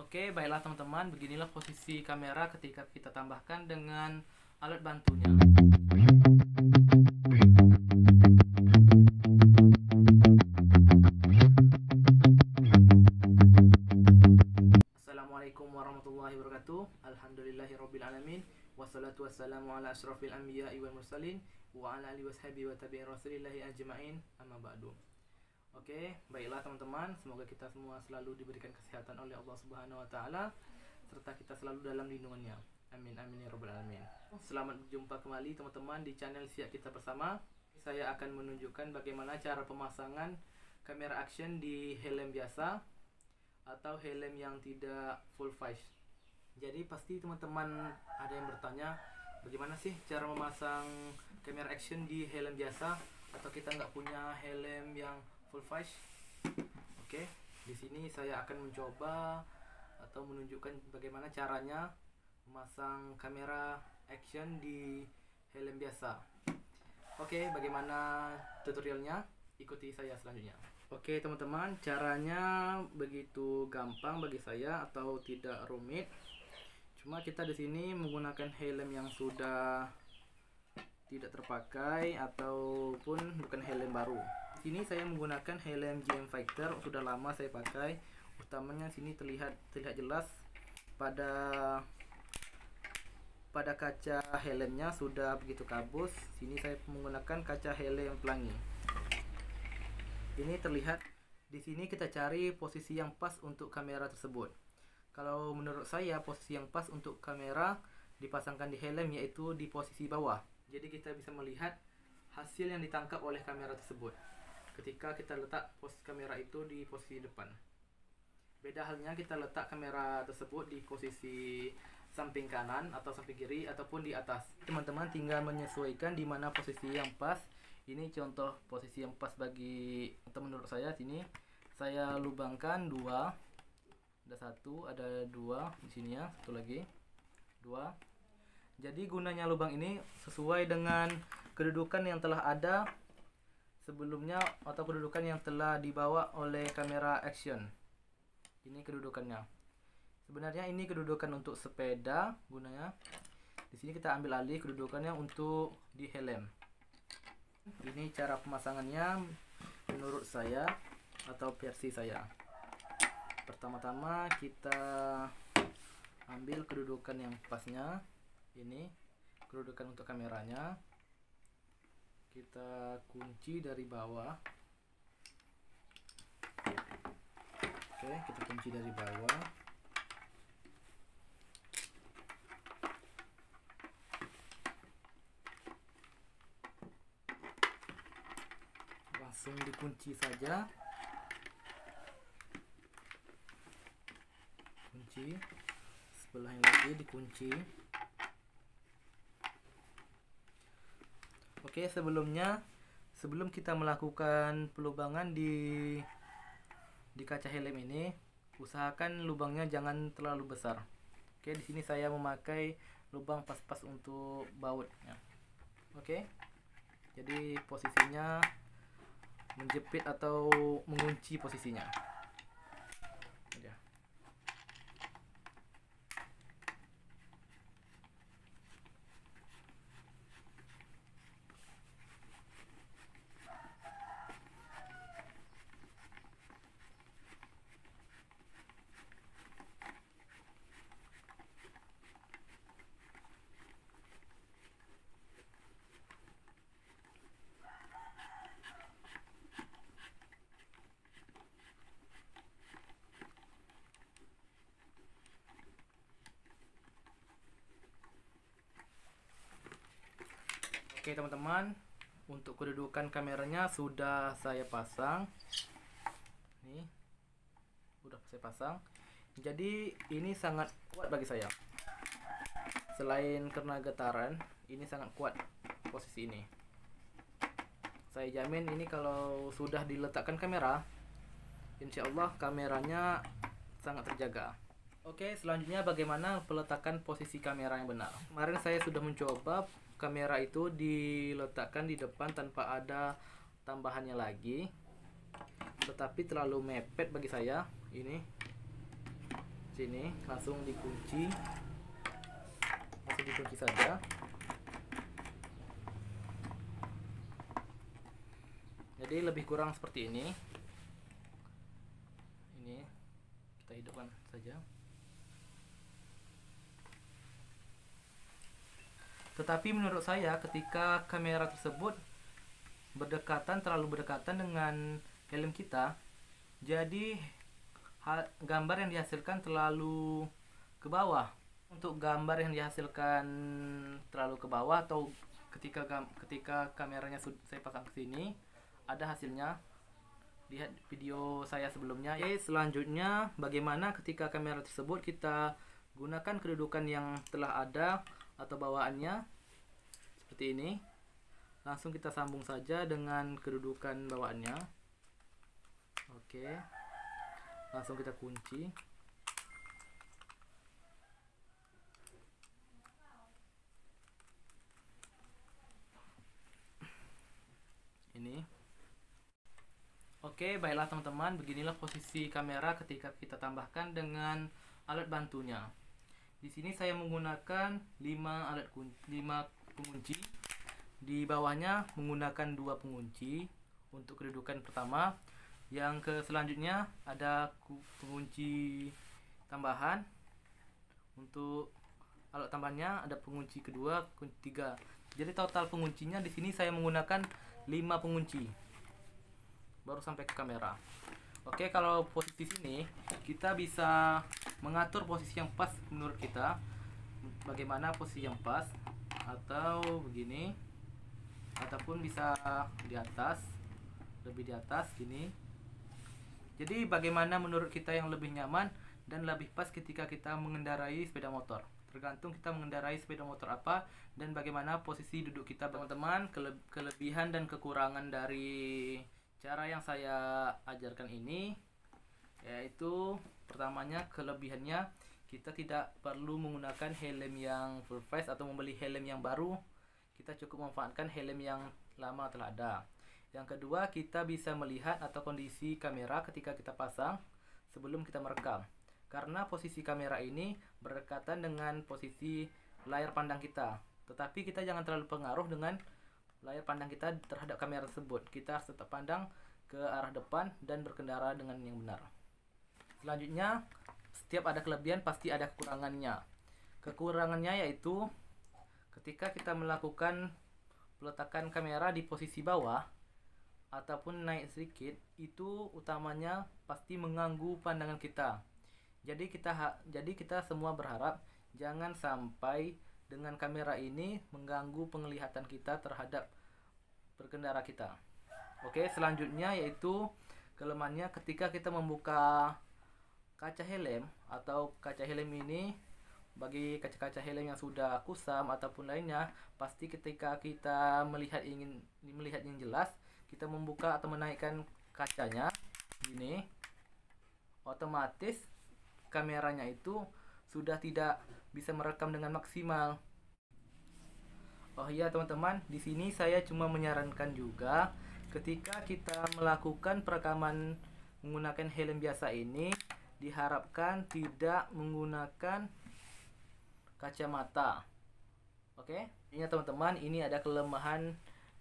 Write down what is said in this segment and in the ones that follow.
Oke, baiklah teman-teman, beginilah posisi kamera ketika kita tambahkan dengan alat bantunya. Assalamualaikum warahmatullahi wabarakatuh. Alhamdulillahirabbil alamin. Wassalatu wassalamu ala asyrafil anbiya'i wal mursalin wa ala alihi washabihi wa tabi'in rasulillahi ajma'in. Amma ba'du. Oke, baiklah teman-teman, semoga kita semua selalu diberikan kesehatan oleh Allah Subhanahu wa taala serta kita selalu dalam lindungannya. Amin amin ya rabbal alamin. Selamat berjumpa kembali teman-teman di channel Siap Kita Bersama. Saya akan menunjukkan bagaimana cara pemasangan kamera action di helm biasa atau helm yang tidak full face. Jadi pasti teman-teman ada yang bertanya, bagaimana sih cara memasang kamera action di helm biasa atau kita nggak punya helm yang full face? Oke, di sini saya akan mencoba atau menunjukkan bagaimana caranya memasang kamera action di helm biasa. Oke, bagaimana tutorialnya? Ikuti saya selanjutnya. Oke teman-teman, caranya begitu gampang bagi saya atau tidak rumit. Cuma kita di sini menggunakan helm yang sudah tidak terpakai ataupun bukan helm baru. Di sini saya menggunakan helm GM Fighter, sudah lama saya pakai. Utamanya sini terlihat jelas pada kaca helmnya sudah begitu kabus. Sini saya menggunakan kaca helm pelangi. Ini terlihat di sini kita cari posisi yang pas untuk kamera tersebut. Kalau menurut saya posisi yang pas untuk kamera dipasangkan di helm yaitu di posisi bawah. Jadi kita bisa melihat hasil yang ditangkap oleh kamera tersebut ketika kita letak kamera itu di posisi depan. Beda halnya kita letak kamera tersebut di posisi samping kanan atau samping kiri ataupun di atas. Teman-teman tinggal menyesuaikan di mana posisi yang pas. Ini contoh posisi yang pas bagi atau menurut saya. Sini saya lubangkan dua. Ada satu, ada dua di sini ya, satu lagi, dua. Jadi gunanya lubang ini sesuai dengan kedudukan yang telah ada sebelumnya atau kedudukan yang telah dibawa oleh kamera action. Ini kedudukannya. Sebenarnya ini kedudukan untuk sepeda gunanya. Di sini kita ambil alih kedudukannya untuk di helm. Ini cara pemasangannya menurut saya atau versi saya. Pertama-tama kita ambil kedudukan yang pasnya. Ini kedudukan untuk kameranya. Kita kunci dari bawah. Oke, kita kunci dari bawah. Langsung dikunci saja. Kunci. Sebelahnya lagi dikunci. Oke, sebelum kita melakukan pelubangan di kaca helm ini, usahakan lubangnya jangan terlalu besar. Oke, di sini saya memakai lubang pas-pas untuk bautnya. Oke. Jadi posisinya menjepit atau mengunci posisinya. Oke teman-teman, untuk kedudukan kameranya sudah saya pasang. Nih, udah saya pasang. Jadi ini sangat kuat bagi saya. Selain karena getaran, ini sangat kuat posisi ini. Saya jamin ini kalau sudah diletakkan kamera, insya Allah kameranya sangat terjaga. Oke, selanjutnya bagaimana peletakan posisi kamera yang benar. Kemarin saya sudah mencoba kamera itu diletakkan di depan tanpa ada tambahannya lagi, tetapi terlalu mepet bagi saya ini. seperti ini, langsung dikunci saja. Jadi lebih kurang seperti ini kita hidupkan saja. Tetapi menurut saya ketika kamera tersebut terlalu berdekatan dengan helm kita, jadi gambar yang dihasilkan terlalu ke bawah. Untuk gambar yang dihasilkan terlalu ke bawah atau ketika kameranya saya pasang ke sini, ada hasilnya. Lihat video saya sebelumnya. Selanjutnya bagaimana ketika kamera tersebut kita gunakan kedudukan yang telah ada atau bawaannya seperti ini. Langsung kita sambung saja dengan kedudukan bawaannya. Oke, langsung kita kunci. Ini. Oke, baiklah teman-teman, beginilah posisi kamera ketika kita tambahkan dengan alat bantunya. Di sini saya menggunakan 5 pengunci. Di bawahnya menggunakan 2 pengunci untuk kedudukan pertama. Yang selanjutnya ada pengunci tambahan. Untuk alat tambahnya ada pengunci kedua, kunci 3. Jadi total penguncinya di sini saya menggunakan 5 pengunci. Baru sampai ke kamera. Oke, kalau posisi sini kita bisa mengatur posisi yang pas menurut kita. Bagaimana posisi yang pas, atau begini, ataupun bisa di atas, lebih di atas gini. Jadi bagaimana menurut kita yang lebih nyaman dan lebih pas ketika kita mengendarai sepeda motor. Tergantung kita mengendarai sepeda motor apa dan bagaimana posisi duduk kita. Teman-teman, kelebihan dan kekurangan dari cara yang saya ajarkan ini, yaitu pertamanya, kelebihannya kita tidak perlu menggunakan helm yang full face atau membeli helm yang baru. Kita cukup memanfaatkan helm yang lama telah ada. Yang kedua, kita bisa melihat atau kondisi kamera ketika kita pasang sebelum kita merekam, karena posisi kamera ini berdekatan dengan posisi layar pandang kita. Tetapi kita jangan terlalu pengaruh dengan layar pandang kita terhadap kamera tersebut. Kita harus tetap pandang ke arah depan dan berkendara dengan yang benar. Selanjutnya, setiap ada kelebihan pasti ada kekurangannya. Kekurangannya yaitu ketika kita melakukan peletakan kamera di posisi bawah ataupun naik sedikit, itu utamanya pasti mengganggu pandangan kita. Jadi kita semua berharap jangan sampai dengan kamera ini mengganggu penglihatan kita terhadap berkendara kita. Oke, selanjutnya yaitu kelemahannya ketika kita membuka kaca helm atau kaca helm ini. Bagi kaca-kaca helm yang sudah kusam ataupun lainnya, pasti ketika kita ingin melihat yang jelas, kita membuka atau menaikkan kacanya ini, otomatis kameranya itu sudah tidak bisa merekam dengan maksimal. Oh iya teman-teman, di sini saya cuma menyarankan juga ketika kita melakukan perekaman menggunakan helm biasa ini, diharapkan tidak menggunakan kacamata. Oke, ini teman-teman, ini ada kelemahan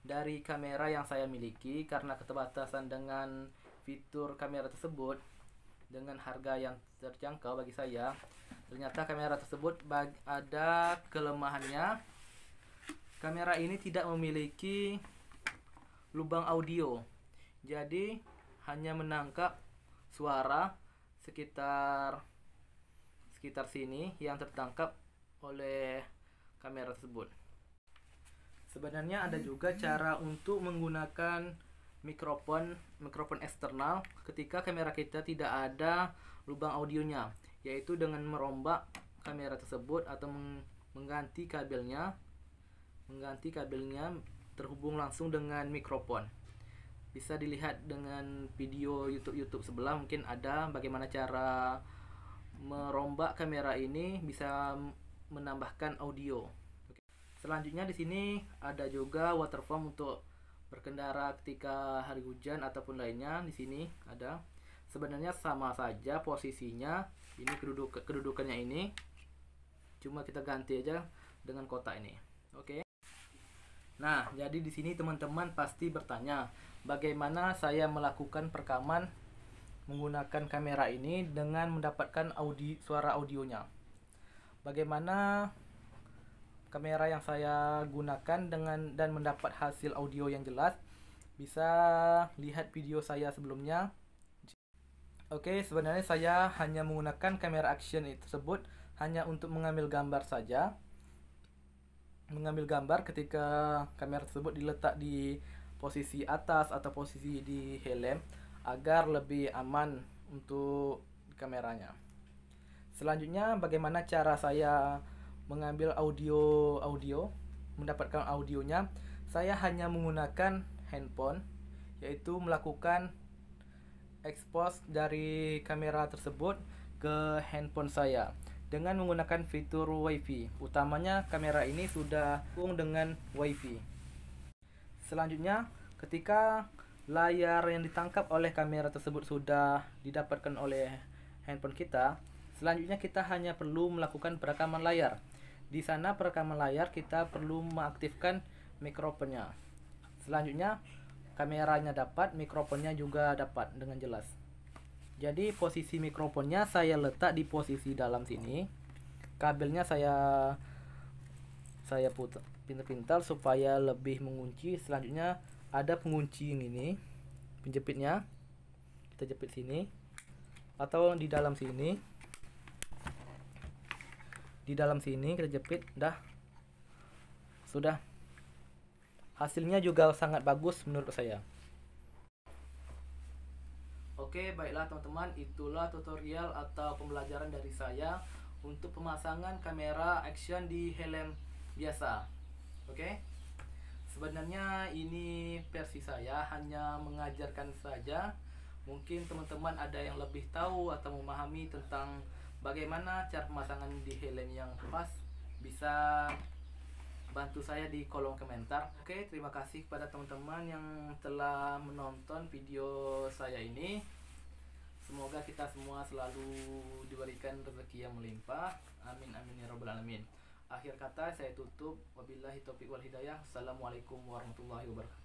dari kamera yang saya miliki karena keterbatasan dengan fitur kamera tersebut dengan harga yang terjangkau bagi saya. Ternyata kamera tersebut ada kelemahannya. Kamera ini tidak memiliki lubang audio, jadi hanya menangkap suara sekitar sini yang tertangkap oleh kamera tersebut. Sebenarnya ada juga cara untuk menggunakan mikrofon eksternal ketika kamera kita tidak ada lubang audionya, yaitu dengan merombak kamera tersebut atau mengganti kabelnya terhubung langsung dengan mikrofon. Bisa dilihat dengan video YouTube sebelah, mungkin ada bagaimana cara merombak kamera ini bisa menambahkan audio. Selanjutnya di sini ada juga waterform untuk berkendara ketika hari hujan ataupun lainnya. Di sini ada. sebenarnya sama saja posisinya. Ini kedudukannya ini, cuma kita ganti aja dengan kotak ini. Oke. Nah, jadi di sini teman-teman pasti bertanya, bagaimana saya melakukan perekaman menggunakan kamera ini dengan mendapatkan suara audionya. Bagaimana kamera yang saya gunakan dan mendapat hasil audio yang jelas? Bisa lihat video saya sebelumnya. Oke, sebenarnya saya hanya menggunakan kamera action tersebut hanya untuk mengambil gambar saja. Mengambil gambar ketika kamera tersebut diletak di posisi atas atau posisi di helm agar lebih aman untuk kameranya. Selanjutnya, bagaimana cara saya mengambil audio, mendapatkan audionya? Saya hanya menggunakan handphone, yaitu melakukan expose dari kamera tersebut ke handphone saya dengan menggunakan fitur WiFi. Utamanya kamera ini sudah didukung dengan WiFi. Selanjutnya, ketika layar yang ditangkap oleh kamera tersebut sudah didapatkan oleh handphone kita, selanjutnya kita hanya perlu melakukan perekaman layar. Di sana perekaman layar kita perlu mengaktifkan mikrofonnya. Selanjutnya kameranya dapat, mikrofonnya juga dapat dengan jelas. Jadi posisi mikrofonnya saya letak di posisi dalam sini. Kabelnya saya putar pintar-pintar supaya lebih mengunci. Selanjutnya ada pengunci yang ini, penjepitnya. Kita jepit sini atau di dalam sini. Di dalam sini kita jepit, sudah. Hasilnya juga sangat bagus menurut saya. Oke, baiklah teman-teman, itulah tutorial atau pembelajaran dari saya untuk pemasangan kamera action di helm biasa. Oke. Sebenarnya ini versi saya, hanya mengajarkan saja. Mungkin teman-teman ada yang lebih tahu atau memahami tentang bagaimana cara pemasangan di helm yang pas, bisa bantu saya di kolom komentar. Oke, terima kasih kepada teman-teman yang telah menonton video saya ini. Semoga kita semua selalu diberikan rezeki yang melimpah. Amin amin ya rabbal alamin. Akhir kata saya tutup. Wabillahi taufiq wal hidayah. Assalamualaikum warahmatullahi wabarakatuh.